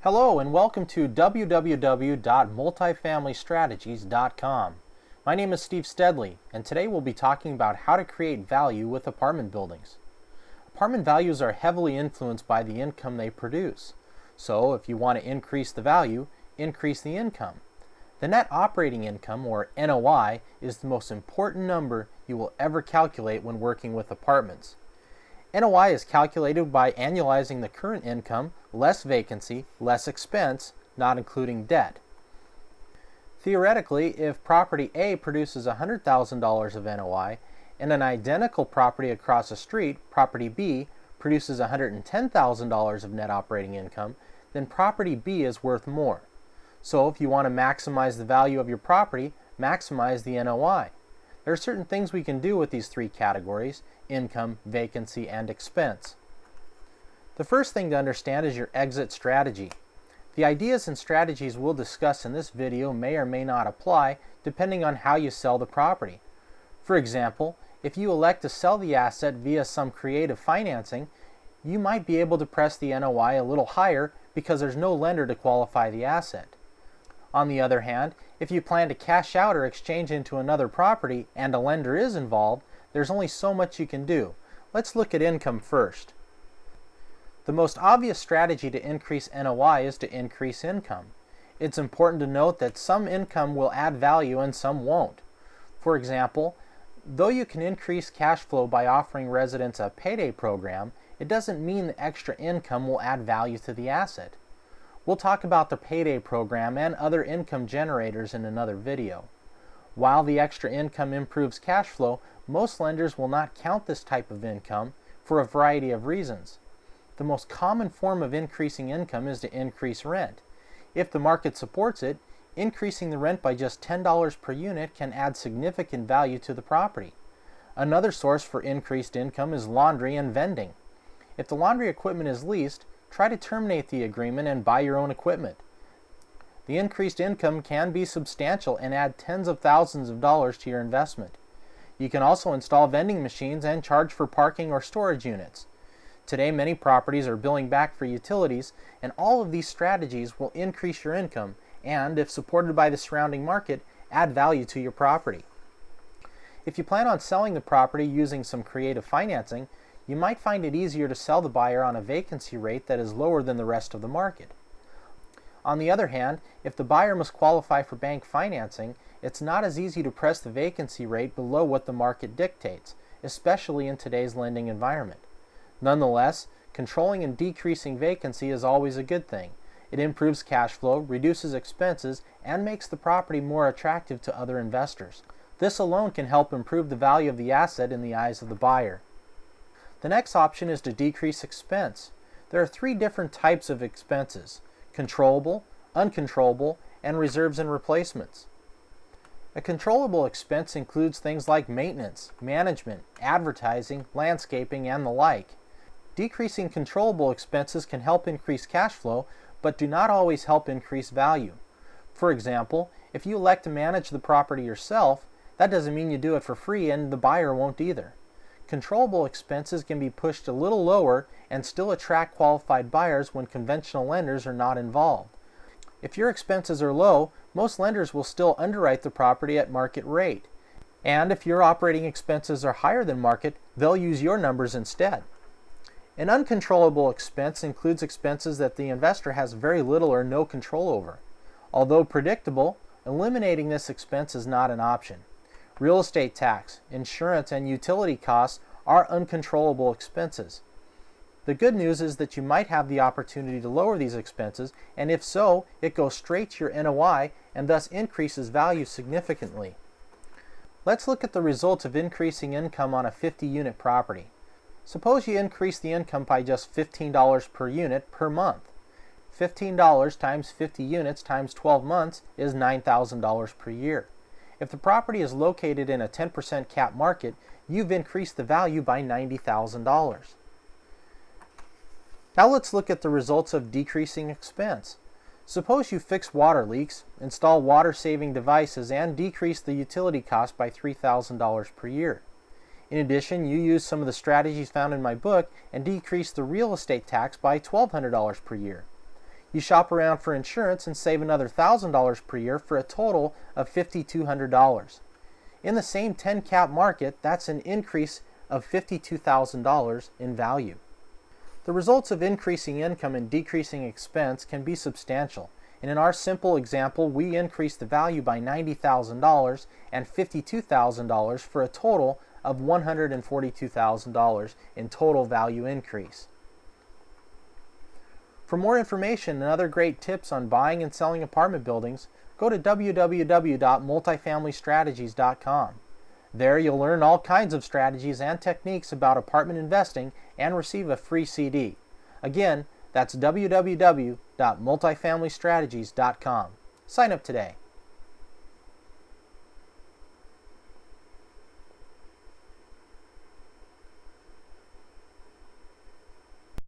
Hello and welcome to www.multifamilystrategies.com. My name is Steve Steadele, and today we'll be talking about how to create value with apartment buildings. Apartment values are heavily influenced by the income they produce. So if you want to increase the value, increase the income. The net operating income, or NOI, is the most important number you will ever calculate when working with apartments. NOI is calculated by annualizing the current income, less vacancy, less expense, not including debt. Theoretically, if property A produces $100,000 of NOI and an identical property across the street, property B, produces $110,000 of net operating income, then property B is worth more. So if you want to maximize the value of your property, maximize the NOI. There are certain things we can do with these three categories: income, vacancy, and expense. The first thing to understand is your exit strategy. The ideas and strategies we'll discuss in this video may or may not apply depending on how you sell the property. For example, if you elect to sell the asset via some creative financing, you might be able to press the NOI a little higher because there's no lender to qualify the asset. On the other hand, if you plan to cash out or exchange into another property and a lender is involved, there's only so much you can do. Let's look at income first. The most obvious strategy to increase NOI is to increase income. It's important to note that some income will add value and some won't. For example, though you can increase cash flow by offering residents a payday program, it doesn't mean the extra income will add value to the asset. We'll talk about the payday program and other income generators in another video. While the extra income improves cash flow, most lenders will not count this type of income for a variety of reasons. The most common form of increasing income is to increase rent. If the market supports it, increasing the rent by just $10 per unit can add significant value to the property. Another source for increased income is laundry and vending. If the laundry equipment is leased, try to terminate the agreement and buy your own equipment. The increased income can be substantial and add tens of thousands of dollars to your investment. You can also install vending machines and charge for parking or storage units. Today, many properties are billing back for utilities, and all of these strategies will increase your income and, if supported by the surrounding market, add value to your property. If you plan on selling the property using some creative financing, you might find it easier to sell the buyer on a vacancy rate that is lower than the rest of the market. On the other hand, if the buyer must qualify for bank financing, it's not as easy to press the vacancy rate below what the market dictates, especially in today's lending environment. Nonetheless, controlling and decreasing vacancy is always a good thing. It improves cash flow, reduces expenses, and makes the property more attractive to other investors. This alone can help improve the value of the asset in the eyes of the buyer. The next option is to decrease expense. There are three different types of expenses: controllable, uncontrollable, and reserves and replacements. A controllable expense includes things like maintenance, management, advertising, landscaping, and the like. Decreasing controllable expenses can help increase cash flow, but do not always help increase value. For example, if you elect to manage the property yourself, that doesn't mean you do it for free, and the buyer won't either. Controllable expenses can be pushed a little lower and still attract qualified buyers when conventional lenders are not involved. If your expenses are low, most lenders will still underwrite the property at market rate. And if your operating expenses are higher than market, they'll use your numbers instead. An uncontrollable expense includes expenses that the investor has very little or no control over. Although predictable, eliminating this expense is not an option. Real estate tax, insurance, and utility costs are uncontrollable expenses. The good news is that you might have the opportunity to lower these expenses, and if so, it goes straight to your NOI and thus increases value significantly. Let's look at the results of increasing income on a 50-unit property. Suppose you increase the income by just $15 per unit per month. $15 times 50 units times 12 months is $9,000 per year. If the property is located in a 10% cap market, you've increased the value by $90,000. Now let's look at the results of decreasing expense. Suppose you fix water leaks, install water-saving devices, and decrease the utility cost by $3,000 per year. In addition, you use some of the strategies found in my book and decrease the real estate tax by $1,200 per year. You shop around for insurance and save another $1,000 per year for a total of $5,200. In the same 10-cap market, that's an increase of $52,000 in value. The results of increasing income and decreasing expense can be substantial, and in our simple example, we increased the value by $90,000 and $52,000 for a total of $142,000 in total value increase. For more information and other great tips on buying and selling apartment buildings, go to www.multifamilystrategies.com. There you'll learn all kinds of strategies and techniques about apartment investing and receive a free CD. Again, that's www.multifamilystrategies.com. Sign up today.